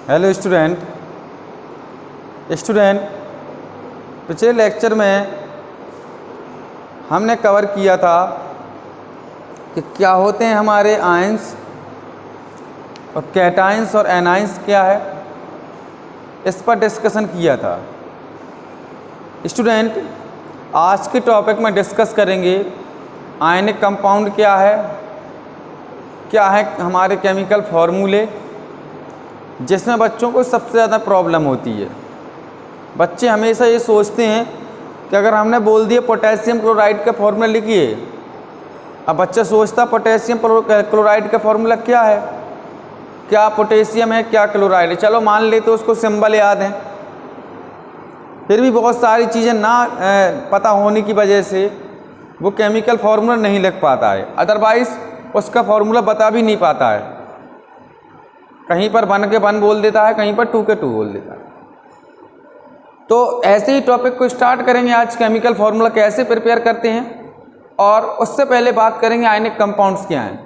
Hello student. पिछले lecture में हमने कवर किया था कि क्या होते हैं हमारे आयंस और कैटायंस और एनायंस क्या है, इस पर डिस्कशन किया था। स्टूडेंट, आज के टॉपिक में डिस्कस करेंगे आयनिक कंपाउंड क्या है हमारे केमिकल फार्मूले, जिसमें बच्चों को सबसे ज़्यादा प्रॉब्लम होती है। बच्चे हमेशा ये सोचते हैं कि अगर हमने बोल दिया पोटेशियम क्लोराइड का फार्मूला लिखिए, अब बच्चा सोचता पोटेशियम क्लोराइड का फार्मूला क्या है, क्या पोटेशियम है क्या क्लोराइड है। चलो मान ले तो उसको सिंबल याद है, फिर भी बहुत सारी चीज़ें ना पता होने की वजह से वो केमिकल फार्मूला नहीं लिख पाता है, अदरवाइज़ उसका फार्मूला बता भी नहीं पाता है। कहीं पर 1 के 1 बोल देता है, कहीं पर 2 के 2 बोल देता है। तो ऐसे ही टॉपिक को स्टार्ट करेंगे आज, केमिकल फार्मूला कैसे प्रिपेयर करते हैं, और उससे पहले बात करेंगे आयनिक कंपाउंड्स क्या हैं।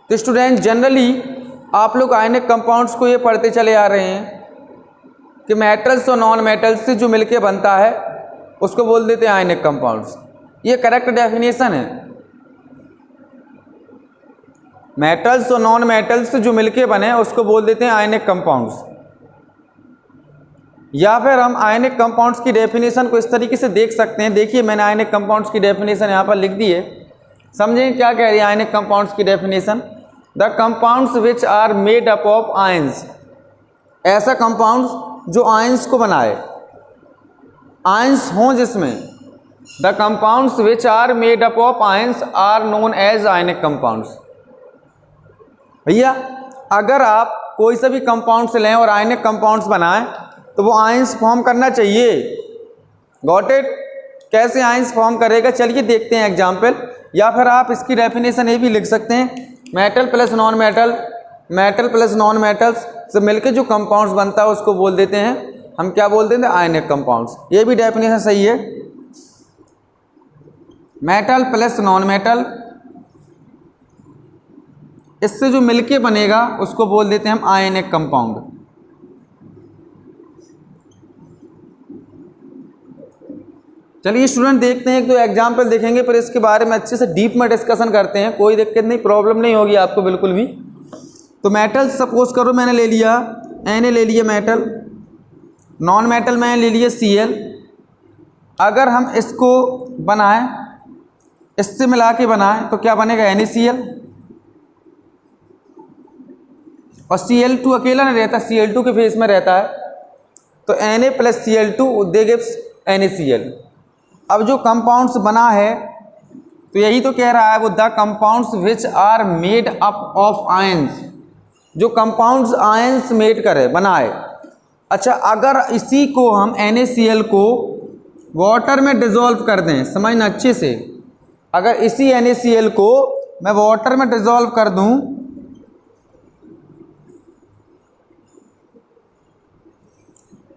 तो स्टूडेंट, जनरली आप लोग आयनिक कंपाउंड्स को ये पढ़ते चले आ रहे हैं कि मेटल्स और नॉन मेटल्स से जो मिलके बनता है उसको बोल देते हैं आयनिक कंपाउंड्स। ये करेक्ट डेफिनेशन है। मेटल्स और नॉन मेटल्स से जो मिलके बने उसको बोल देते हैं आयनिक कंपाउंड्स। या फिर हम आयनिक कंपाउंड्स की डेफिनेशन को इस तरीके से देख सकते हैं। देखिए, मैंने आयनिक कंपाउंड्स की डेफिनेशन यहाँ पर लिख दी है, समझें क्या कह रही है आयनिक कंपाउंड्स की definition. The compounds which are made up of ions, ऐसा कंपाउंड्स जो आयंस को बनाए, आयंस हों जिसमें। The compounds which are made up of ions are known as ionic compounds. भैया, अगर आप कोई सा भी कंपाउंड्स लें और आयनिक कंपाउंड्स बनाएं तो वो आयंस फॉर्म करना चाहिए। Got it? कैसे आयंस फॉर्म करेगा, चलिए देखते हैं एग्जाम्पल। या फिर आप इसकी डेफिनेशन ये भी लिख सकते हैं, metal plus non metal, metal plus non metals से मिलकर जो कंपाउंड्स बनता है उसको बोल देते हैं, हम क्या बोल देते हैं, आयनिक कंपाउंड्स। ये भी डेफिनेशन सही है। मेटल प्लस नॉन मेटल, इससे जो मिलके बनेगा उसको बोल देते हैं हम आयनिक कंपाउंड। चलिए स्टूडेंट, देखते हैं एक दो एग्जाम्पल देखेंगे, फिर इसके बारे में अच्छे से डीप में डिस्कशन करते हैं। कोई दिक्कत नहीं, प्रॉब्लम नहीं होगी आपको बिल्कुल भी। तो मेटल सपोज करो मैंने ले लिया, एन ले लिया मेटल, नॉन मेटल मैंने ले लिया Cl। अगर हम इसको बनाएं, इससे मिला के बनाएं तो क्या बनेगा, NaCl। और Cl2 अकेला नहीं रहता, Cl2 के फेस में रहता है, तो Na प्लस Cl2 दे गिव्स NaCl। अब जो कंपाउंड्स बना है तो यही तो कह रहा है वो, the compounds which are made up of ions, जो कंपाउंड्स आयंस मेड करे बनाए। अच्छा, अगर इसी को हम NaCl को वाटर में डिजोल्व कर दें, समझना अच्छे से, अगर इसी NaCl को मैं वाटर में डिजोल्व कर दूं,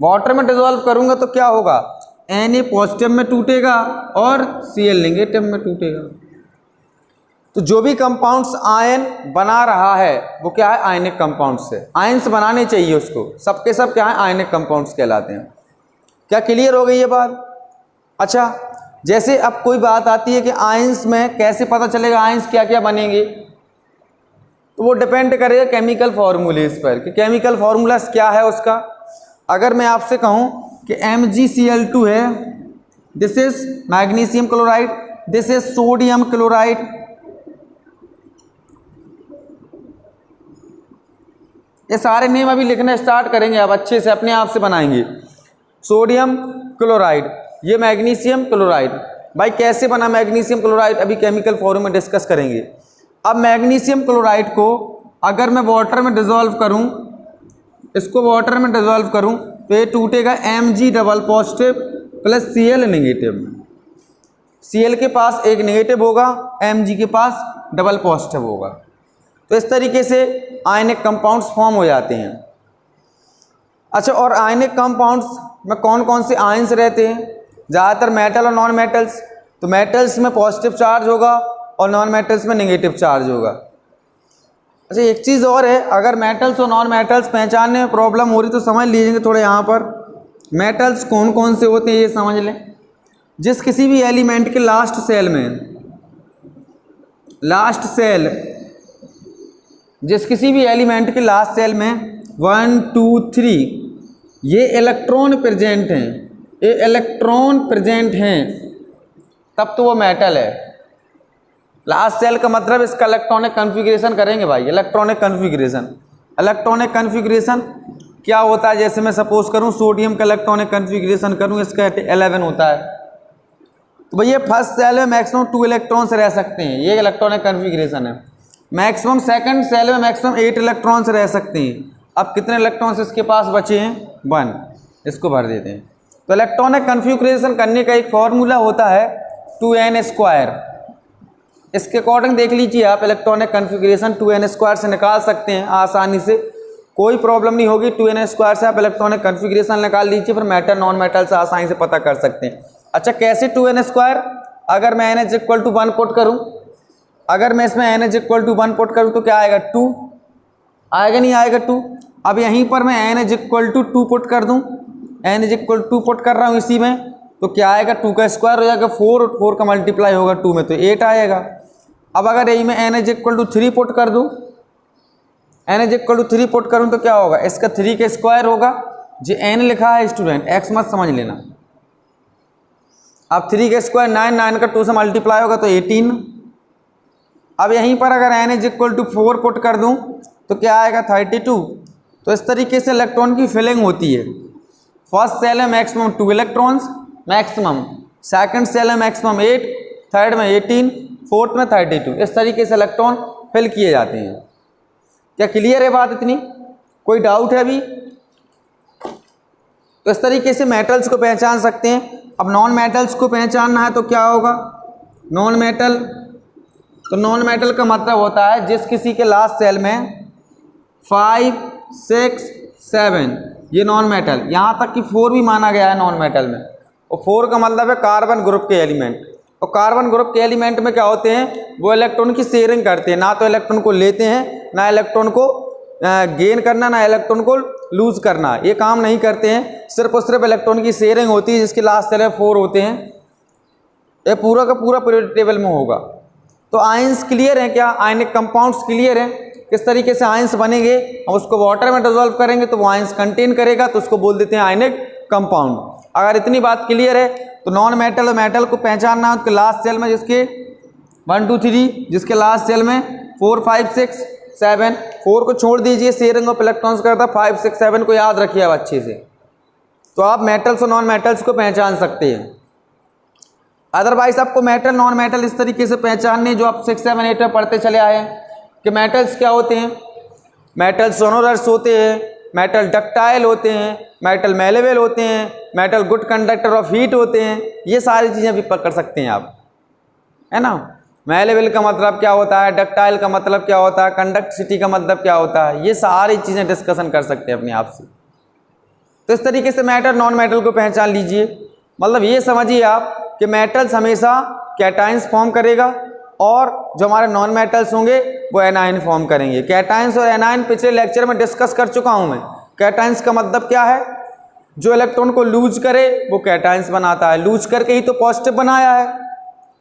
वाटर में डिजोल्व करूंगा तो क्या होगा, Na पॉजिटिव में टूटेगा और Cl नेगेटिव में टूटेगा। तो जो भी कंपाउंड्स आयन बना रहा है वो क्या है, आयनिक कंपाउंड्स है। आयंस बनाने चाहिए उसको, सबके सब क्या है, आयनिक कंपाउंड्स कहलाते हैं। क्या क्लियर हो गई ये बात? अच्छा, जैसे अब कोई बात आती है कि आयंस में कैसे पता चलेगा आयंस क्या क्या बनेंगे, तो वो डिपेंड करेगा केमिकल फार्मूले पर कि केमिकल फार्मूला क्या है उसका। अगर मैं आपसे कहूं कि MgCl2 है, this is magnesium chloride, this is sodium chloride, ये सारे नेम अभी लिखना स्टार्ट करेंगे, आप अच्छे से अपने आप से बनाएंगे। सोडियम क्लोराइड, ये मैग्नीशियम क्लोराइड। भाई कैसे बना मैग्नीशियम क्लोराइड, अभी केमिकल फॉर्म में डिस्कस करेंगे। अब मैग्नीशियम क्लोराइड को अगर मैं वाटर में डिजोल्व करूं, इसको वाटर में डिजोल्व करूं तो ये टूटेगा Mg double positive plus Cl negative में। Cl के पास एक नेगेटिव होगा, Mg के पास डबल पॉजिटिव होगा। तो इस तरीके से आयनिक कंपाउंड्स फॉर्म हो जाते हैं। अच्छा, और आयनिक कंपाउंड्स में कौन कौन से आयंस रहते हैं, ज़्यादातर मेटल और नॉन मेटल्स। तो मेटल्स में पॉजिटिव चार्ज होगा और नॉन मेटल्स में नेगेटिव चार्ज होगा। अच्छा एक चीज़ और है, अगर मेटल्स और नॉन मेटल्स पहचानने में प्रॉब्लम हो रही तो समझ लीजिए थोड़े यहाँ पर मेटल्स कौन कौन से होते हैं ये समझ लें। जिस किसी भी एलिमेंट के लास्ट सेल में, जिस किसी भी एलिमेंट के लास्ट सेल में 1 2 3 ये इलेक्ट्रॉन प्रेजेंट हैं, ये इलेक्ट्रॉन प्रेजेंट हैं, तब तो वो मेटल है। लास्ट सेल का मतलब इसका इलेक्ट्रॉनिक कन्फिग्रेशन करेंगे भाई, इलेक्ट्रॉनिक कन्फिग्रेशन क्या होता है। जैसे मैं सपोज करूं सोडियम का इलेक्ट्रॉनिक कन्फिग्रेशन करूं, इसका 11 होता है, तो भैया फर्स्ट सेल में मैक्सिमम 2 इलेक्ट्रॉन्स रह सकते हैं, ये इलेक्ट्रॉनिक कन्फिग्रेशन है। मैक्सिमम सेकंड सेल में मैक्सिमम 8 इलेक्ट्रॉन्स रह सकते हैं। अब कितने इलेक्ट्रॉन्स इसके पास बचे हैं? 1, इसको भर देते हैं। तो इलेक्ट्रॉनिक कन्फिग्रेशन करने का एक फॉर्मूला होता है 2n²। इसके अकॉर्डिंग देख लीजिए आप, इलेक्ट्रॉनिक कन्फिग्रेशन 2n² से निकाल सकते हैं आसानी से, कोई प्रॉब्लम नहीं होगी। 2n² से आप इलेक्ट्रॉनिक कन्फिग्रेशन निकाल लीजिए, फिर मेटल नॉन मेटल से आसानी से पता कर सकते हैं। अच्छा कैसे 2n²? अगर मैं NH=1 पुट करूं, अगर मैं इसमें NH=1 पुट करूं तो क्या आएगा? 2 आएगा, नहीं आएगा 2। अब यहीं पर मैं NH=2 पुट कर दूं, NH=2 पुट कर रहा हूं इसी में, तो क्या आएगा? 2 का स्क्वायर हो जाएगा 4, 4 का मल्टीप्लाई होगा 2 में तो 8 आएगा। अब अगर यही मैं NH=3 पुट कर दूं, NH=3 पुट करूं तो क्या होगा? इसका 3 का स्क्वायर होगा, जो n लिखा है स्टूडेंट x मत समझ लेना। अब 3 का स्क्वायर 9, 9 का 2 से मल्टीप्लाई होगा तो 18। अब यहीं पर अगर NH=4 पुट कर दूं तो क्या आएगा? 32। तो इस तरीके से इलेक्ट्रॉन की फिलिंग होती है। फर्स्ट सेल में maximum 2 electrons, maximum second shell में मैक्सिमम 8, थर्ड में 18, फोर्थ में 32। इस तरीके से इलेक्ट्रॉन फिल किए जाते हैं। क्या क्लियर है बात इतनी? कोई डाउट है अभी? तो इस तरीके से मेटल्स को पहचान सकते हैं। अब नॉन मेटल्स को पहचानना है तो क्या होगा? नॉन मेटल, तो नॉन मेटल का मतलब होता है जिस किसी के लास्ट सेल में 5 6 7, ये नॉन मेटल, यहाँ तक कि 4 भी माना गया है नॉन मेटल में। और 4 का मतलब है कार्बन ग्रुप के एलिमेंट। और कार्बन ग्रुप के एलिमेंट में क्या होते हैं? वो इलेक्ट्रॉन की शेयरिंग करते हैं, ना तो इलेक्ट्रॉन को लेते हैं, ना इलेक्ट्रॉन को गेन करना, ना इलेक्ट्रॉन को लूज करना, ये काम नहीं करते हैं। सिर्फ और सिर्फ इलेक्ट्रॉन की शेयरिंग होती है, जिसके लास्ट सेल में 4 होते हैं। ये पूरा का पूरा पीरियोडिक टेबल में होगा। तो आयंस क्लियर है क्या? आयनिक कंपाउंड्स क्लियर है किस तरीके से आयंस बनेंगे। हम उसको वाटर में डिसॉल्व करेंगे तो वो आयंस कंटेन करेगा, तो उसको बोल देते हैं आयनिक कंपाउंड। अगर इतनी बात क्लियर है तो नॉन मेटल और मेटल को पहचानना है उसके लास्ट सेल में, जिसके 1 2 3, जिसके लास्ट सेल में 4 5 6 7, 4 को छोड़ दीजिए, शेयरिंग ऑफ इलेक्ट्रॉन्स करता, 5 6 7 को याद रखिए अब अच्छे से, तो आप मेटल्स और नॉन मेटल्स को पहचान सकते हैं। अदरवाइज आपको मेटल नॉन मेटल इस तरीके से पहचानने जो आप 6 7 8 में पढ़ते चले आए हैं कि मेटल्स क्या होते हैं। मेटल सोनोरस होते हैं, मेटल डक्टाइल होते हैं, मेटल मेलेबल होते हैं, metal good conductor of heat होते हैं। ये सारी चीज़ें भी पकड़ सकते हैं आप, है ना। मेलेबल का मतलब क्या होता है, डक्टाइल का मतलब क्या होता है, कंडक्टिविटी का मतलब क्या होता है, ये सारी चीज़ें डिस्कशन कर सकते हैं अपने आप से। तो इस तरीके से मेटल नॉन मेटल को पहचान लीजिए। मतलब ये समझिए आप कि मेटल्स हमेशा कैटाइंस फॉर्म करेगा और जो हमारे नॉन मेटल्स होंगे वो एनाइन फॉर्म करेंगे। कैटाइंस और एनाइन पिछले लेक्चर में डिस्कस कर चुका हूँ मैं। कैटाइंस का मतलब क्या है? जो इलेक्ट्रॉन को लूज करे वो कैटाइंस बनाता है, लूज करके ही तो पॉजिटिव बनाया है।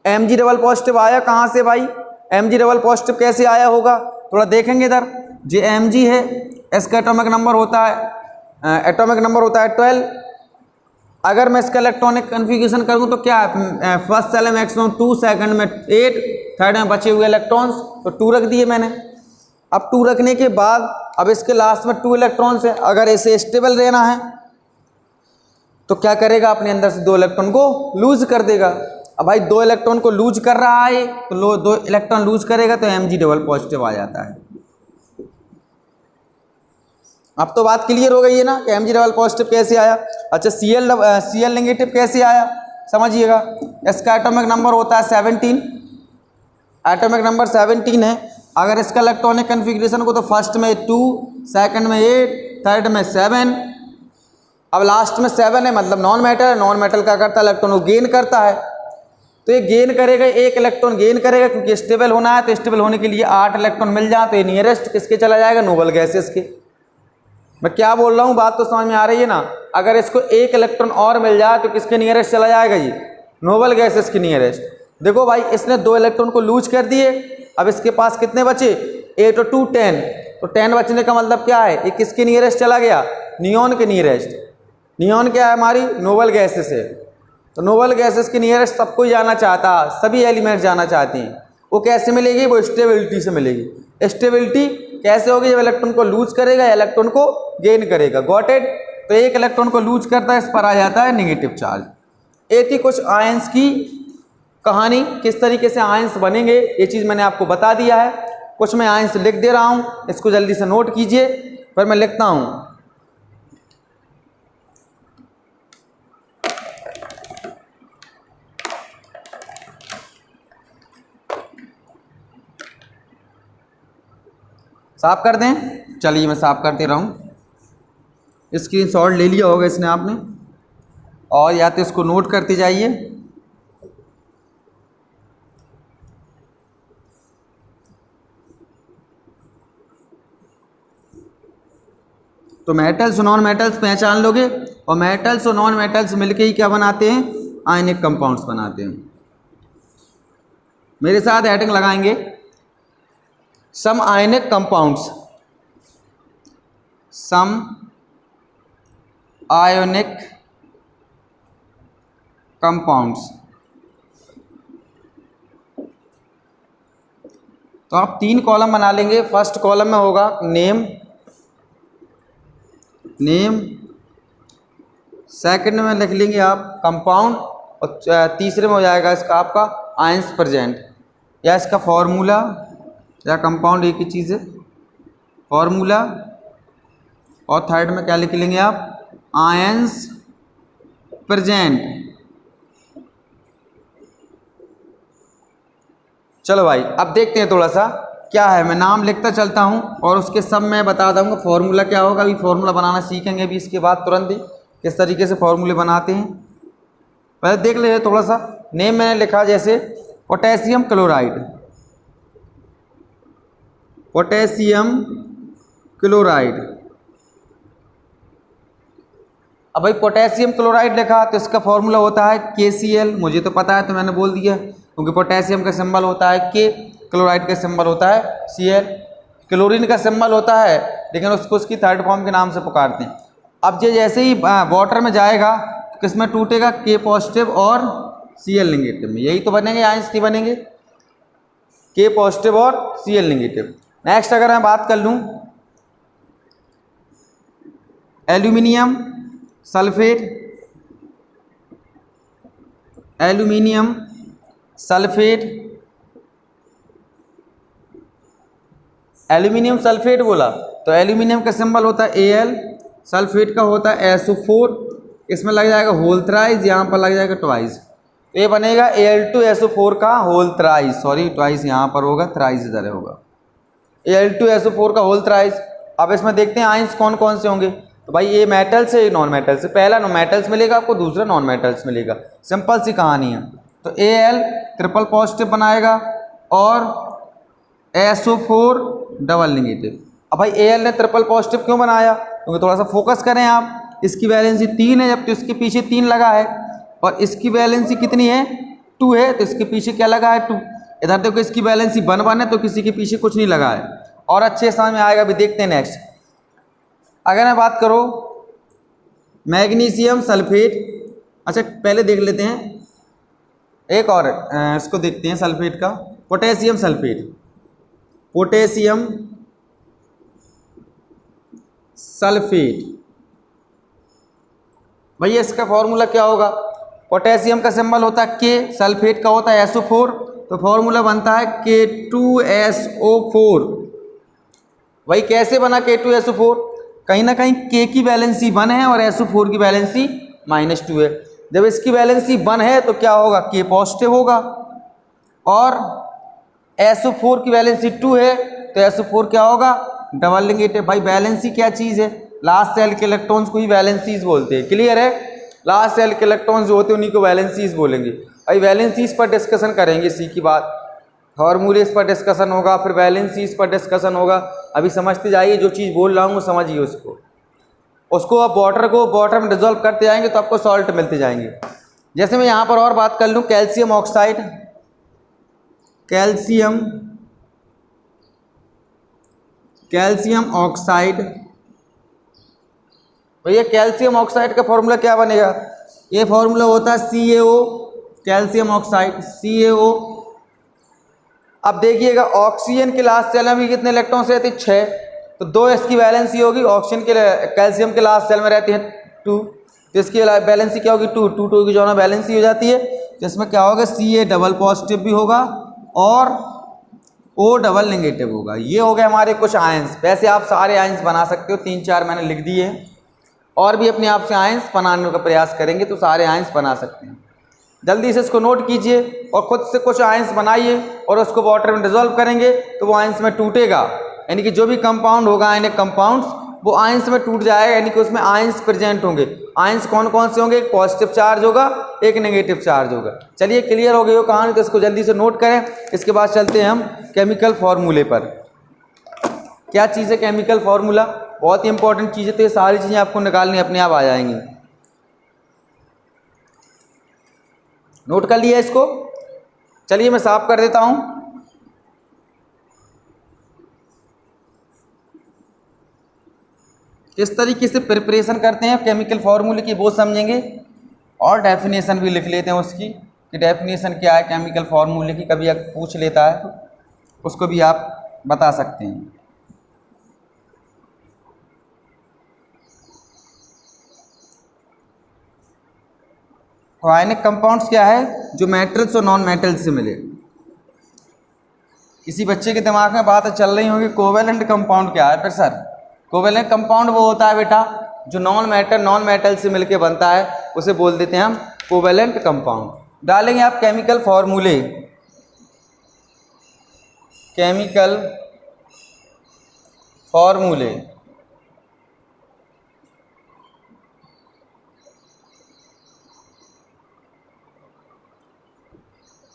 Mg डबल पॉजिटिव आया कहाँ से भाई? Mg डबल पॉजिटिव कैसे आया होगा थोड़ा देखेंगे इधर। जो Mg है इसका एटॉमिक नंबर होता है 12। अगर मैं इसका इलेक्ट्रॉनिक कन्फिग्रेशन करूँ तो क्या है? फर्स्ट सेल में मैक्सिमम 2, सेकंड में 8, थर्ड में बचे हुए इलेक्ट्रॉन्स तो 2 रख दिए मैंने। अब 2 रखने के बाद अब इसके लास्ट में 2 इलेक्ट्रॉन्स है। अगर इसे स्टेबल रहना है तो क्या करेगा? अपने अंदर से 2 इलेक्ट्रॉन को लूज कर देगा। अब भाई 2 इलेक्ट्रॉन को लूज कर रहा है तो 2 इलेक्ट्रॉन लूज करेगा तो Mg डबल पॉजिटिव आ जाता है। अब तो बात क्लियर हो गई है ना कि Mg डबल पॉजिटिव कैसे आया। अच्छा Cl नेगेटिव कैसे आया समझिएगा। इसका एटॉमिक नंबर होता है 17, एटॉमिक नंबर 17 है। अगर इसका इलेक्ट्रॉनिक कन्फिग्रेशन को तो फर्स्ट में 2, सेकंड में 8, थर्ड में 7, अब लास्ट में 7 है, मतलब नॉन मेटल है। नॉन मेटल क्या करता है? इलेक्ट्रॉन को गेन करता है। तो ये गेन करेगा, 1 इलेक्ट्रॉन गेन करेगा, क्योंकि स्टेबल होना है, तो स्टेबल होने के लिए 8 इलेक्ट्रॉन मिल जाए, तो ये नियरेस्ट किसके चला जाएगा, नोबल गैसेस के। मैं क्या बोल रहा हूँ, बात तो समझ में आ रही है ना। अगर इसको 1 इलेक्ट्रॉन और मिल जाए तो किसके नियरेस्ट चला जाएगा जी, नोबल गैसेस के नियरेस्ट। देखो भाई, इसने 2 इलेक्ट्रॉन को लूज कर दिए, अब इसके पास कितने बचे, 8 और 2 10, तो 10 बचने का मतलब क्या है, ये किसके नियरेस्ट चला गया, नियॉन के नियरेस्ट। नियॉन क्या है, हमारी नोबल गैसेस है, तो नोबल गैसेस के नियरेस्ट सब कोई जाना चाहता है, सभी एलिमेंट जाना चाहते हैं। वो कैसे मिलेगी, वो स्टेबिलिटी से मिलेगी। स्टेबिलिटी कैसे होगी, जब इलेक्ट्रॉन को लूज करेगा, इलेक्ट्रॉन को गेन करेगा। Got it. तो 1 इलेक्ट्रॉन को लूज करता है, इस पर आ जाता है नेगेटिव चार्ज। ये थी कुछ आयंस की कहानी, किस तरीके से आयंस बनेंगे ये चीज़ मैंने आपको बता दिया है। कुछ मैं आयंस लिख दे रहा हूँ, इसको जल्दी से नोट कीजिए, फिर मैं लिखता हूँ। साफ कर दें, चलिए मैं साफ करते रहा हूँ। स्क्रीनशॉट ले लिया होगा इसने आपने, और या तो इसको नोट करते जाइए। तो मेटल्स और नॉन मेटल्स पहचान लोगे, और मेटल्स और नॉन मेटल्स मिलके ही क्या बनाते हैं, आयनिक कंपाउंड्स बनाते हैं। मेरे साथ हेडिंग लगाएंगे, सम आयनिक कंपाउंड्स, सम आयोनिक कंपाउंड्स। तो आप 3 कॉलम बना लेंगे। फर्स्ट कॉलम में होगा नेम, सेकंड में लिख लेंगे आप कंपाउंड, और तीसरे में हो जाएगा इसका आपका आयंस प्रेजेंट, या इसका फॉर्मूला, या कंपाउंड एक ही चीज़ है, फॉर्मूला। और थर्ड में क्या लिख लेंगे आप, आयंस प्रेजेंट। चलो भाई, अब देखते हैं थोड़ा सा क्या है। मैं नाम लिखता चलता हूँ और उसके सब मैं बता दूँगा फॉर्मूला क्या होगा। अभी फॉर्मूला बनाना सीखेंगे भी इसके बाद तुरंत ही, किस तरीके से फॉर्मूले बनाते हैं। पहले देख ले थोड़ा सा। नेम मैंने लिखा जैसे पोटेशियम क्लोराइड, पोटेशियम क्लोराइड। अब भाई पोटेशियम क्लोराइड लिखा तो इसका फॉर्मूला होता है KCl। मुझे तो पता है तो मैंने बोल दिया, क्योंकि पोटेशियम का सिंबल होता है K, क्लोराइड का सिंबल होता है Cl। क्लोरीन का सिंबल होता है, लेकिन उसको उसकी थर्ड फॉर्म के नाम से पुकारते हैं। अब ये जैसे ही वाटर में जाएगा तो किसमें टूटेगा, K पॉजिटिव और Cl नेगेटिव में। यही तो बनेंगे आयंस की, बनेंगे K पॉजिटिव और Cl नेगेटिव। नेक्स्ट अगर मैं बात कर लूँ, aluminium sulphate, aluminium sulphate, aluminium sulphate बोला तो एल्यूमिनियम का सिंबल होता है Al, सल्फेट का होता है SO4। इसमें लग जाएगा होल थ्राइस, यहाँ पर लग जाएगा ट्वाइस, तो ये बनेगा Al2SO4 का होल थ्राइस। सॉरी, ट्वाइस यहाँ पर होगा, थ्राइस इधर होगा, Al2SO4 का होल थ्राइस। अब इसमें देखते हैं आयंस कौन कौन से होंगे। तो भाई ये मेटल से, नॉन मेटल से, पहला नॉन मेटल्स मिलेगा आपको, दूसरा नॉन मेटल्स मिलेगा। सिंपल सी कहानी है। तो Al ट्रिपल पॉजिटिव बनाएगा और SO4 डबल नेगेटिव। अब भाई Al ने ट्रिपल पॉजिटिव क्यों बनाया, क्योंकि थोड़ा सा फोकस करें आप, इसकी वैलेंसी 3 है, जबकि इसके पीछे 3 लगा है, और इसकी वैलेंसी कितनी है, 2 है, तो इसके पीछे क्या लगा है, 2। इधर देखो इसकी वैलेंसी 1 है, तो किसी के पीछे कुछ नहीं लगा है, और अच्छे समझ में आएगा। अभी देखते हैं नेक्स्ट। अगर मैं बात करूँ मैग्नीशियम सल्फेट, अच्छा पहले देख लेते हैं एक और, इसको देखते हैं सल्फेट का, पोटेशियम सल्फेट, पोटेशियम सल्फेट। भैया इसका फॉर्मूला क्या होगा, पोटेशियम का सिंबल होता है K, सल्फेट का होता है SO4, तो फॉर्मूला बनता है K2SO4। भाई कैसे बना K2SO4, कहीं ना कहीं K की वैलेंसी 1 है और SO4 की वैलेंसी -2 है। जब इसकी वैलेंसी 1 है तो क्या होगा, K पॉजिटिव होगा, और SO4 की वैलेंसी 2 है तो SO4 क्या होगा, डबल नेगेटिव। भाई वैलेंसी क्या चीज़ है, लास्ट सेल के इलेक्ट्रॉन्स को ही वैलेंसीज बोलते हैं। क्लियर है, लास्ट सेल के इलेक्ट्रॉन्स जो होते हैं उन्हीं को वैलेंसीज बोलेंगे। अभी वैलेंसीज पर डिस्कशन करेंगे, सी की बात, फार्मूलेस पर डिस्कशन होगा, फिर वैलेंसीज पर डिस्कशन होगा। अभी समझते जाइए, जो चीज़ बोल रहा हूँ वो समझिए उसको आप वाटर में डिजोल्व करते जाएंगे तो आपको सॉल्ट मिलते जाएंगे। जैसे मैं यहाँ पर और बात कर लूँ, कैल्शियम ऑक्साइड, कैल्शियम ऑक्साइड, भैया कैल्शियम ऑक्साइड का फॉर्मूला क्या बनेगा? ये फॉर्मूला होता है CaO, कैल्शियम ऑक्साइड CaO। अब देखिएगा ऑक्सीजन के लास्ट सेल में कितने इलेक्ट्रॉन्स रहते हैं? 6, तो 2 इसकी वैलेंसी होगी। ऑक्सीजन के कैल्शियम के लास्ट सेल में रहते हैं 2, तो इसकी वैलेंसी क्या होगी? 2 की जो है वैलेंसी हो जाती है, तो इसमें क्या होगा? Ca डबल पॉजिटिव भी होगा और O डबल नेगेटिव होगा। ये हो गए हमारे कुछ आयंस। वैसे आप सारे आयंस बना सकते हो, 3-4 मैंने लिख दिए हैं, और भी अपने आप से आयंस बनाने का प्रयास करेंगे तो सारे आयंस बना सकते हैं। जल्दी से इसको नोट कीजिए और खुद से कुछ आयंस बनाइए और उसको वाटर में डिजोल्व करेंगे तो वो आयंस में टूटेगा, यानी कि जो भी कंपाउंड होगा आयनिक कंपाउंड्स वो आयंस में टूट जाएगा, यानी कि उसमें आयंस प्रेजेंट होंगे। आयंस कौन कौन से होंगे? एक पॉजिटिव चार्ज होगा, एक नेगेटिव चार्ज होगा। चलिए क्लियर हो गई वो कहानी, तो इसको जल्दी से नोट करें। इसके बाद चलते हैं हम केमिकल फॉर्मूले पर। क्या चीज़ है केमिकल फॉर्मूला? बहुत ही इंपॉर्टेंट चीज़ है, तो ये सारी चीज़ें आपको निकालनी अपने आप आ जाएंगी। नोट कर लिया इसको? चलिए मैं साफ कर देता हूं। किस तरीके से प्रिपरेशन करते हैं केमिकल फॉर्मूले की वो समझेंगे, और डेफिनेशन भी लिख लेते हैं उसकी कि डेफिनेशन क्या है केमिकल फॉर्मूले की। कभी अगर पूछ लेता है तो उसको भी आप बता सकते हैं। तो आयनिक कंपाउंड्स क्या है? जो मेटल्स और नॉन मेटल्स से मिले। किसी बच्चे के दिमाग में बात चल रही होगी कोवेलेंट कंपाउंड क्या है? फिर सर कोवेलेंट कंपाउंड वो होता है बेटा जो नॉन मेटल से मिलके बनता है, उसे बोल देते हैं हम कोवेलेंट कंपाउंड। डालेंगे आप केमिकल फॉर्मूले, केमिकल फॉर्मूले।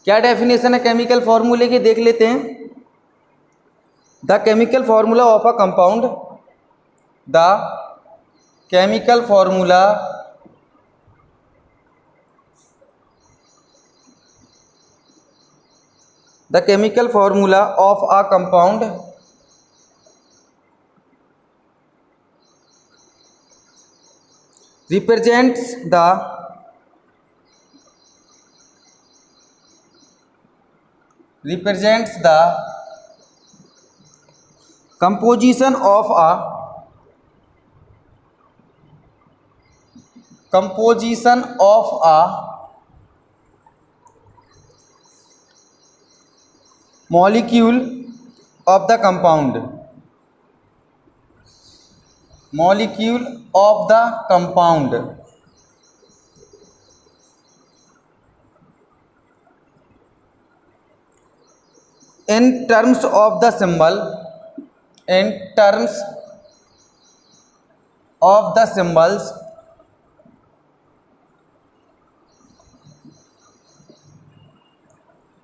क्या डेफिनेशन है केमिकल फॉर्मूले की? देख लेते हैं। The chemical formula of a compound, the chemical formula of a compound represents the composition of a molecule of the compound, in terms of the symbol, symbols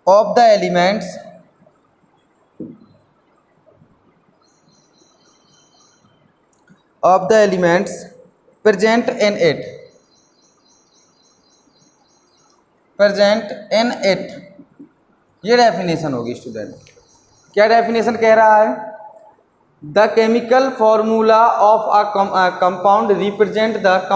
of the elements present in it, ये definition होगी student. क्या definition कह रहा है? The chemical formula of a compound represent the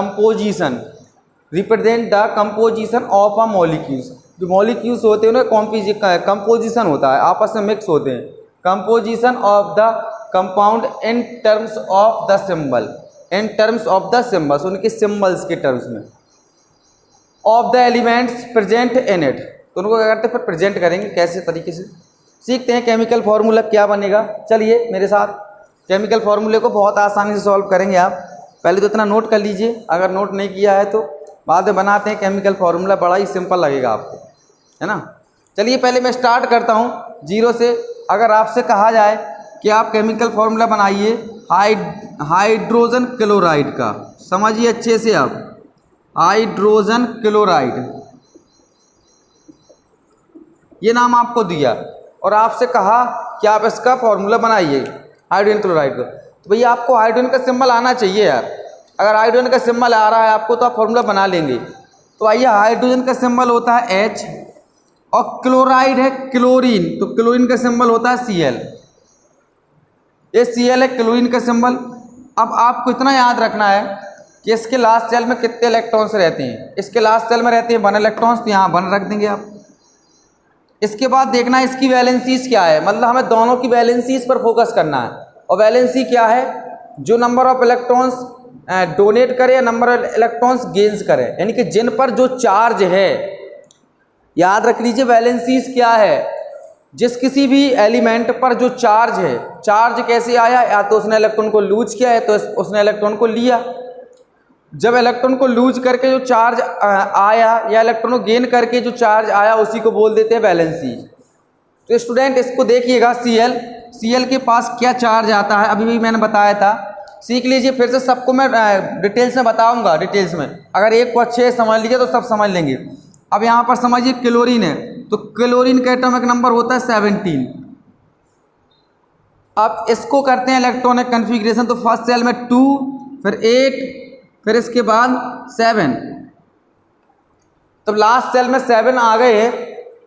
composition of a molecules. जो molecules होते हैं उनका कंपोजिशन होता है, आपस में मिक्स होते हैं। Composition of the compound in terms of the symbols, उनके सिम्बल्स के टर्म्स में। Of the elements present in it, तो उनको क्या करते हैं? फिर प्रेजेंट करेंगे कैसे तरीके से। सीखते हैं केमिकल फार्मूला क्या बनेगा। चलिए मेरे साथ केमिकल फार्मूले को बहुत आसानी से सॉल्व करेंगे आप। पहले तो इतना नोट कर लीजिए, अगर नोट नहीं किया है तो बाद में बनाते हैं केमिकल फार्मूला, बड़ा ही सिंपल लगेगा आपको, है ना। चलिए पहले मैं स्टार्ट करता हूँ 0 से। अगर आपसे कहा जाए कि आप केमिकल फार्मूला बनाइए हाइड्रोजन क्लोराइड का, समझिए अच्छे से आप, हाइड्रोजन क्लोराइड। ये नाम आपको दिया और आपसे कहा कि आप इसका फॉर्मूला बनाइए हाइड्रोजन क्लोराइड का। तो भैया आपको हाइड्रोजन का सिंबल आना चाहिए यार। अगर हाइड्रोजन का सिंबल आ रहा है आपको तो आप फॉर्मूला बना लेंगे। तो आइए, हाइड्रोजन का सिंबल होता है H और क्लोराइड है क्लोरीन, तो क्लोरीन का सिंबल होता है Cl। ये Cl है क्लोरीन का सिंबल। अब आपको इतना याद रखना है कि इसके लास्ट सेल में कितने इलेक्ट्रॉन्स रहते हैं। इसके लास्ट सेल में रहते हैं 1 इलेक्ट्रॉन्स, तो यहाँ 1 रख देंगे आप। इसके बाद देखना है इसकी वैलेंसीज क्या है, मतलब हमें दोनों की वैलेंसीज पर फोकस करना है। और वैलेंसी क्या है, जो नंबर ऑफ इलेक्ट्रॉन्स डोनेट करे या नंबर ऑफ इलेक्ट्रॉन्स गेन्स करे, यानी कि जिन पर जो चार्ज है। याद रख लीजिए वैलेंसीज क्या है, जिस किसी भी एलिमेंट पर जो चार्ज है, चार्ज कैसे आया, या तो उसने इलेक्ट्रॉन को लूज किया है तो उसने इलेक्ट्रॉन को लिया। जब इलेक्ट्रॉन को लूज करके जो चार्ज आया या इलेक्ट्रॉन को गेन करके जो चार्ज आया उसी को बोल देते हैं वैलेंसी। तो स्टूडेंट इसको देखिएगा, Cl के पास क्या चार्ज आता है अभी भी मैंने बताया था, सीख लीजिए। फिर से सबको मैं डिटेल्स में बताऊंगा, डिटेल्स में। अगर एक को अच्छे समझ लीजिए तो सब समझ लेंगे। अब यहाँ पर समझिए क्लोरीन है, तो क्लोरीन का एटॉमिक नंबर होता है 17। अब इसको करते हैं इलेक्ट्रॉनिक कन्फिग्रेशन, तो फर्स्ट सेल में 2, फिर 8, फिर इसके बाद 7। तो लास्ट सेल में 7 आ गए हैं,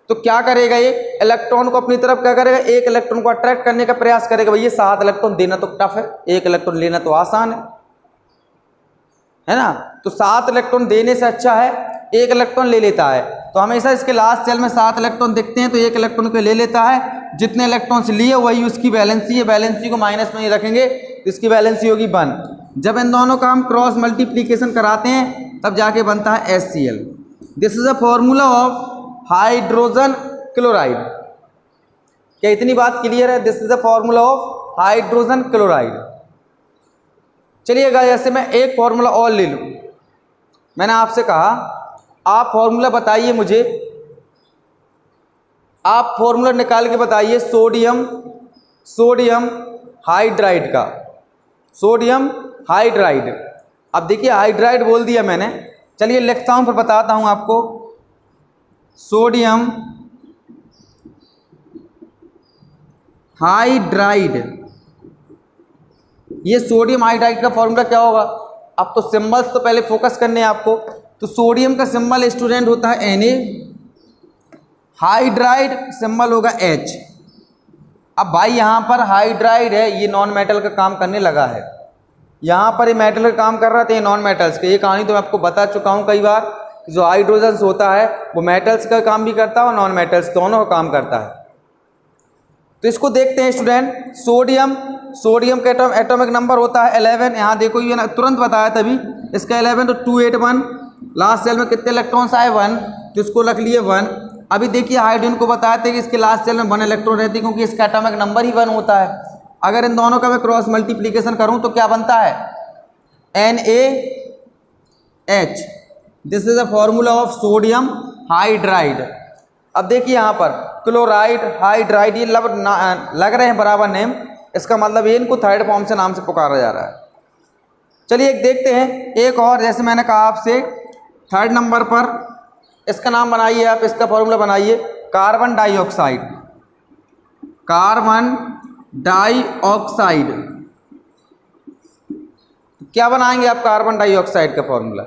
तो क्या करेगा ये, इलेक्ट्रॉन को अपनी तरफ क्या करेगा, एक इलेक्ट्रॉन को अट्रैक्ट करने का प्रयास करेगा। भैया 7 इलेक्ट्रॉन देना तो टफ है, एक इलेक्ट्रॉन लेना तो आसान है ना। तो 7 इलेक्ट्रॉन देने से अच्छा है एक इलेक्ट्रॉन ले लेता है। तो हमेशा इसके लास्ट सेल में 7 इलेक्ट्रॉन दिखते हैं, तो एक इलेक्ट्रॉन को ले लेता है। जितने इलेक्ट्रॉन्स लिए वही उसकी वैलेंसी है, वैलेंसी को माइनस में ही रखेंगे तो इसकी वैलेंसी होगी 1। जब इन दोनों का हम क्रॉस मल्टीप्लीकेशन कराते हैं तब जाके बनता है HCl। This is a formula of hydrogen chloride. क्या इतनी बात क्लियर है? This is a formula of hydrogen chloride. चलिएगा, जैसे मैं एक फॉर्मूला और ले लूं, मैंने आपसे कहा आप फॉर्मूला बताइए मुझे, आप फॉर्मूला निकाल के बताइए सोडियम हाइड्राइड का, सोडियम हाइड्राइड। अब देखिए हाइड्राइड बोल दिया मैंने, चलिए लिखता हूं फिर बताता हूं आपको। सोडियम हाइड्राइड, ये सोडियम हाइड्राइड का फॉर्मूला क्या होगा? अब तो सिंबल्स तो पहले फोकस करने हैं आपको। तो सोडियम का सिंबल स्टूडेंट होता है Na, हाइड्राइड सिंबल होगा H। अब भाई यहाँ पर हाइड्राइड है, ये नॉन मेटल का काम करने लगा है। यहाँ पर ये मेटल का काम कर रहा था, ये नॉन मेटल्स का। ये कहानी तो मैं आपको बता चुका हूँ कई बार, जो हाइड्रोजन होता है वो मेटल्स का काम भी करता है और नॉन मेटल्स दोनों का काम करता है। तो इसको देखते हैं स्टूडेंट। सोडियम का एटॉमिक नंबर होता है 11। यहाँ देखो ये ना तुरंत बताया तभी, इसका 11 तो 281। लास्ट सेल में कितने इलेक्ट्रॉन्स आए? 1, तो इसको रख लिए 1। अभी देखिए हाइड्रोजन को बताए थे कि इसके लास्ट सेल में 1 इलेक्ट्रॉन रहती है, क्योंकि इसका एटॉमिक नंबर ही 1 होता है। अगर इन दोनों का मैं क्रॉस मल्टीप्लीकेशन करूं तो क्या बनता है? NaH। This is a formula of sodium hydride. अब देखिए यहाँ पर क्लोराइड, हाइड्राइड, ये लग रहे हैं बराबर नेम, इसका मतलब ये इनको थर्ड फॉर्म से नाम से पुकारा जा रहा है। चलिए एक देखते हैं एक और, जैसे मैंने कहा आपसे थर्ड नंबर पर इसका नाम बनाइए आप, इसका फॉर्मूला बनाइए कार्बन डाइऑक्साइड। कार्बन डाइऑक्साइड क्या बनाएंगे आप? कार्बन डाइऑक्साइड का फॉर्मूला।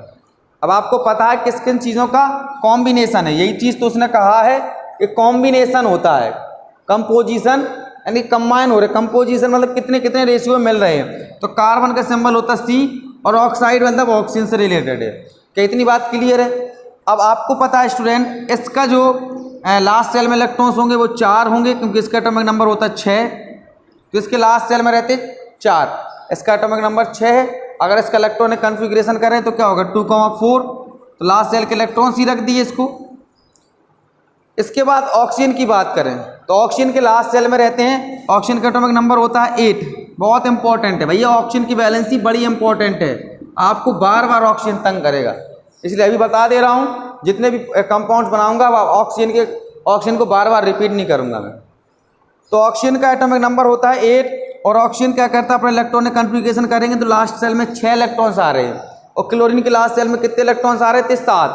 अब आपको पता है किस किन चीज़ों का कॉम्बिनेशन है, यही चीज़ तो उसने कहा है कि कॉम्बिनेशन होता है, कंपोजिशन यानी कंबाइन हो रहे। कंपोजिशन मतलब कितने कितने रेशियो में मिल रहे हैं। तो कार्बन का सिंबल होता है C और ऑक्साइड मतलब ऑक्सीजन से रिलेटेड है। क्या इतनी बात क्लियर है? अब आपको पता है स्टूडेंट, इसका जो लास्ट सेल में इलेक्ट्रॉन्स होंगे वो 4 होंगे, क्योंकि इसका एटॉमिक नंबर होता है 6। तो इसके लास्ट सेल में रहते 4, इसका एटॉमिक नंबर 6 है। अगर इसका इलेक्ट्रॉनिक कन्फिग्रेशन करें तो क्या होगा? 2,4। तो लास्ट सेल के इलेक्ट्रॉन्स ही रख दिए इसको। इसके बाद ऑक्सीजन की बात करें तो ऑक्सीजन के लास्ट सेल में रहते हैं, ऑक्सीजन का एटॉमिक नंबर होता है 8। बहुत इंपॉर्टेंट है भैया, ऑक्सीजन की वैलेंसी बड़ी इंपॉर्टेंट है, आपको बार बार ऑक्सीजन तंग करेगा, इसलिए अभी बता दे रहा हूँ। जितने भी कंपाउंड्स बनाऊंगा ऑक्सीजन को बार बार रिपीट नहीं करूंगा मैं। तो ऑक्सीजन का एटॉमिक नंबर होता है 8 और ऑक्सीजन क्या करता है? अपने इलेक्ट्रॉनिक कन्फिग्रेशन करेंगे तो लास्ट सेल में 6 इलेक्ट्रॉन्स आ रहे हैं, और क्लोरीन के लास्ट सेल में कितने इलेक्ट्रॉन्स आ रहे थे? 7।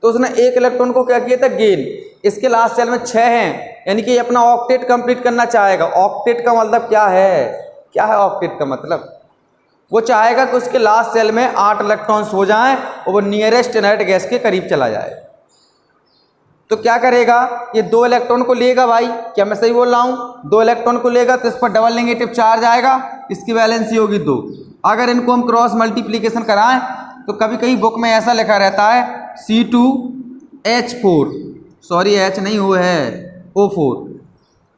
तो उसने एक इलेक्ट्रॉन को क्या किया था? गेन। इसके लास्ट सेल में 6 हैं, यानी कि ये अपना ऑक्टेट कंप्लीट करना चाहेगा। ऑक्टेट का मतलब क्या है? क्या है ऑक्टेट का मतलब? वो चाहेगा कि उसके लास्ट सेल में 8 इलेक्ट्रॉन्स हो जाएं और वो नियरेस्ट इनर्ट गैस के करीब चला जाए। तो क्या करेगा? ये 2 इलेक्ट्रॉन को लेगा भाई, क्या मैं सही बोल रहा हूँ? 2 इलेक्ट्रॉन को लेगा तो इस पर डबल नेगेटिव चार्ज आएगा, इसकी वैलेंसी होगी 2। अगर इनको हम क्रॉस मल्टीप्लीकेशन कराएं तो कभी कभी बुक में ऐसा लिखा रहता है C2H4, सॉरी H नहीं वो है O4।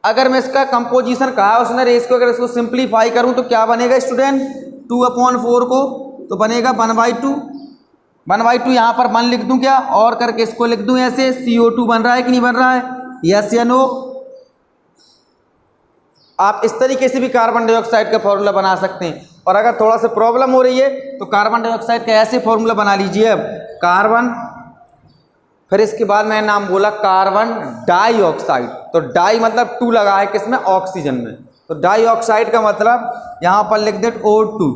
अगर मैं इसका कंपोजिशन कहा उसने रेस को, अगर इसको सिंप्लीफाई करूं तो क्या बनेगा स्टूडेंट? 2/4 को तो बनेगा 1/2। 1/2 यहाँ पर 1 लिख दूं क्या और करके इसको लिख दूं ऐसे? CO2 बन रहा है कि नहीं बन रहा है? यस या नो? आप इस तरीके से भी कार्बन डाइऑक्साइड का फॉर्मूला बना सकते हैं। और अगर थोड़ा सा प्रॉब्लम हो रही है तो कार्बन डाइऑक्साइड का ऐसे फॉर्मूला बना लीजिए। अब कार्बन, फिर इसके बाद मैंने नाम बोला कार्बन डाइऑक्साइड, तो डाई मतलब 2 लगा है किसमें? ऑक्सीजन में, तो डाइऑक्साइड का मतलब यहाँ पर लिख दे O2।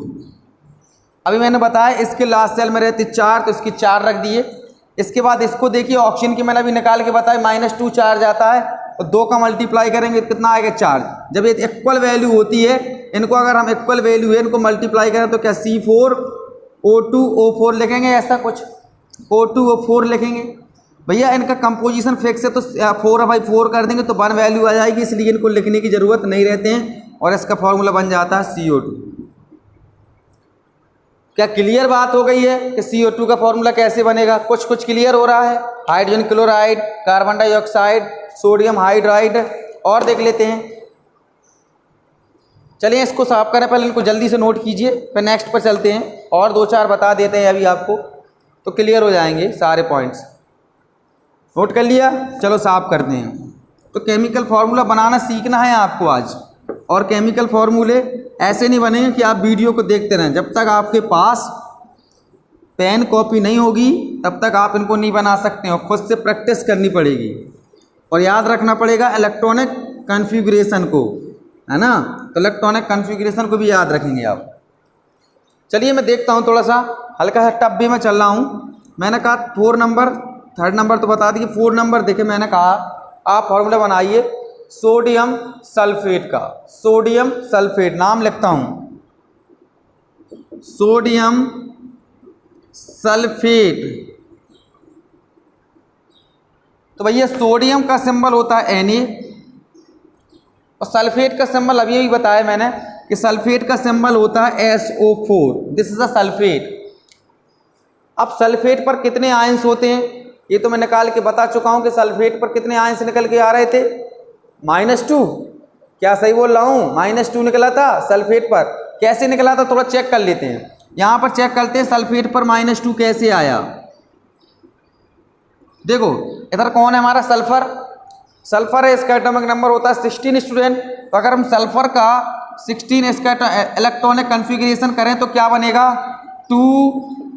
अभी मैंने बताया इसके लास्ट सेल में रहती 4, तो इसकी 4 रख दिए। इसके बाद इसको देखिए ऑक्सीजन की मैंने अभी निकाल के बताया -2 चार्ज आता है, और 2 का मल्टीप्लाई करेंगे तो कितना आएगा? चार्ज। जब ये इक्वल वैल्यू होती है, इनको अगर हम इक्वल वैल्यू है इनको मल्टीप्लाई करें तो क्या C4O2O4 लिखेंगे? ऐसा कुछ O2O4 लिखेंगे। भैया इनका कंपोजिशन फिक्स है तो 4/4 कर देंगे तो 1 वैल्यू आ जाएगी, इसलिए इनको लिखने की ज़रूरत नहीं रहते हैं और इसका फॉर्मूला बन जाता है CO2। क्या क्लियर बात हो गई है कि CO2 का फॉर्मूला कैसे बनेगा? कुछ कुछ क्लियर हो रहा है। Hydrogen chloride, carbon dioxide, sodium hydride, और देख लेते हैं। चलिए इसको साफ करें, पहले इनको जल्दी से नोट कीजिए, फिर नेक्स्ट पर चलते हैं। और 2-4 बता देते हैं अभी आपको, तो क्लियर हो जाएंगे सारे पॉइंट्स। नोट कर लिया? चलो साफ करते हैं। तो केमिकल फार्मूला बनाना सीखना है आपको आज, और केमिकल फार्मूले ऐसे नहीं बनेंगे कि आप वीडियो को देखते रहें। जब तक आपके पास पेन कॉपी नहीं होगी तब तक आप इनको नहीं बना सकते हो, खुद से प्रैक्टिस करनी पड़ेगी और याद रखना पड़ेगा इलेक्ट्रॉनिक कन्फिगरेशन को, है ना? तो इलेक्ट्रॉनिक कन्फिगरेशन को भी याद रखेंगे आप। चलिए मैं देखता हूँ, थोड़ा सा हल्का सा टफ भी मैं चल रहा हूँ। मैंने कहा 4 नंबर, 3rd नंबर तो बता दिए, 4 नंबर देखे मैंने कहा आप फॉर्मूला बनाइए सोडियम सल्फेट का। सोडियम सल्फेट नाम लिखता हूँ, सोडियम सल्फेट। तो भैया सोडियम का सिंबल होता है Na, और सल्फेट का सिंबल अभी भी बताया मैंने कि सल्फेट का सिंबल होता है SO4। This is a sulphate. अब सल्फेट पर कितने आयंस होते हैं ये तो मैं निकाल के बता चुका हूं कि सल्फेट पर कितने आयंस निकल के आ रहे थे? -2। क्या सही बोल रहा हूं? -2 निकला था सल्फेट पर। कैसे निकला था थोड़ा चेक कर लेते हैं। यहां पर चेक करते हैं सल्फेट पर -2 कैसे आया। देखो इधर कौन है हमारा? सल्फर। सल्फर है, इसका एटॉमिक नंबर होता है 16 स्टूडेंट। तो अगर हम सल्फर का 16 इसका इलेक्ट्रॉनिक कन्फिग्रेशन करें तो क्या बनेगा? 2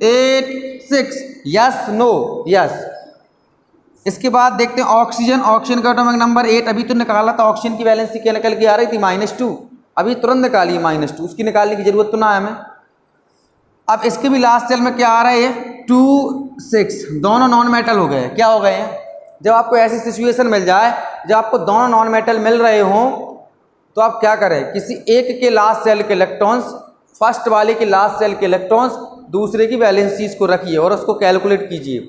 8 6। Yes no? यस। इसके बाद देखते हैं ऑक्सीजन। ऑक्सीजन का एटॉमिक नंबर 8। अभी तो निकाला था, ऑक्सीजन की वैलेंसी क्या निकल के आ रही थी? -2। अभी तुरंत निकालिए -2, उसकी निकालने की जरूरत तो ना है हमें। अब इसके भी लास्ट सेल में क्या आ रहा है? 2 6। दोनों नॉन मेटल हो गए। क्या हो गए हैं? जब आपको ऐसी सिचुएशन मिल जाए जब आपको दोनों नॉन मेटल मिल रहे हों तो आप क्या करें? किसी एक के लास्ट सेल के इलेक्ट्रॉन्स, फर्स्ट वाले के लास्ट सेल के इलेक्ट्रॉन्स दूसरे की वैलेंसीज को रखिए और उसको कैलकुलेट कीजिए।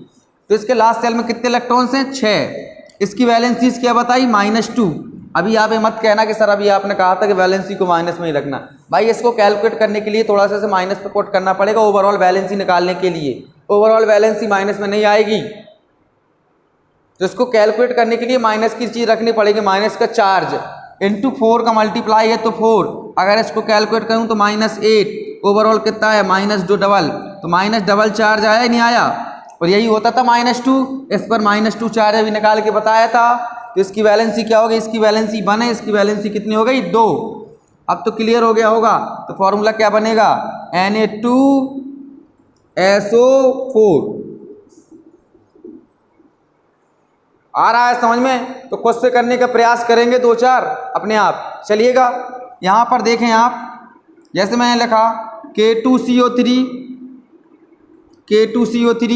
तो इसके लास्ट सेल में कितने इलेक्ट्रॉन्स हैं? 6। इसकी वैलेंसीज क्या बताई? -2। अभी आप ये मत कहना कि सर अभी आपने कहा था कि वैलेंसी को माइनस में ही रखना। भाई इसको कैलकुलेट करने के लिए थोड़ा सा माइनस पे पुट करना पड़ेगा ओवरऑल वैलेंसी निकालने के लिए। ओवरऑल वैलेंसी माइनस में नहीं आएगी, तो इसको कैलकुलेट करने के लिए माइनस की चीज़ रखनी पड़ेगी। माइनस का चार्ज इंटू 4 का मल्टीप्लाई है तो 4। अगर इसको कैलकुलेट करूँ तो -8। ओवरऑल कितना है? -2 डबल, तो माइनस डबल चार्ज आया नहीं आया? और यही होता था -2। इस पर -2 चार्ज अभी निकाल के बताया था। तो इसकी वैलेंसी क्या होगी? इसकी वैलेंसी 1 है, इसकी वैलेंसी कितनी हो गई? 2। अब तो क्लियर हो गया होगा। तो फॉर्मूला क्या बनेगा? Na2SO4। आ रहा है समझ में? तो खुद से करने का प्रयास करेंगे 2-4 अपने आप। चलिएगा यहाँ पर देखें आप, जैसे मैंने लिखा K2CO3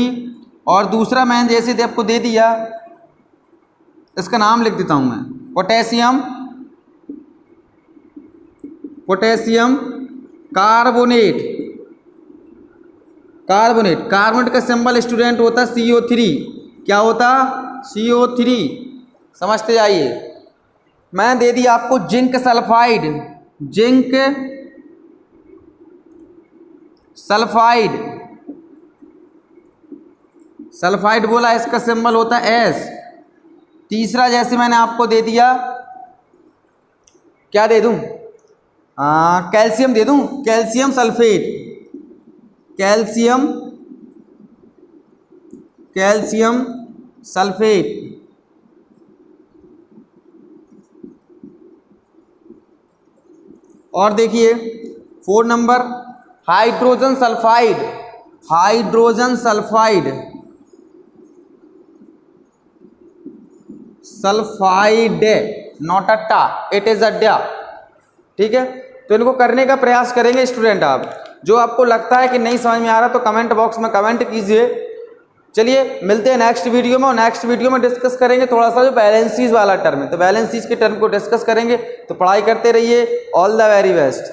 और दूसरा मैंने जैसे आपको दे दिया इसका नाम लिख देता हूँ मैं, पोटेशियम कार्बोनेट। कार्बोनेट का सिंबल स्टूडेंट होता है CO3। क्या होता? CO3। समझते जाइए। मैं दे दिया आपको जिंक सल्फाइड बोला, इसका सिंबल होता है S। तीसरा जैसे मैंने आपको दे दिया, क्या दे दूं? कैल्शियम दे दूं, कैल्शियम सल्फेट। और देखिए 4 number hydrogen sulphide, not a टा, इट इज अ डा। ठीक है, तो इनको करने का प्रयास करेंगे स्टूडेंट। आप जो आपको लगता है कि नहीं समझ में आ रहा तो कमेंट बॉक्स में कमेंट कीजिए। चलिए मिलते हैं नेक्स्ट वीडियो में, और नेक्स्ट वीडियो में डिस्कस करेंगे थोड़ा सा जो बैलेंसीज वाला टर्म है, तो बैलेंसीज के टर्म को डिस्कस करेंगे। तो पढ़ाई करते रहिए। All the very best.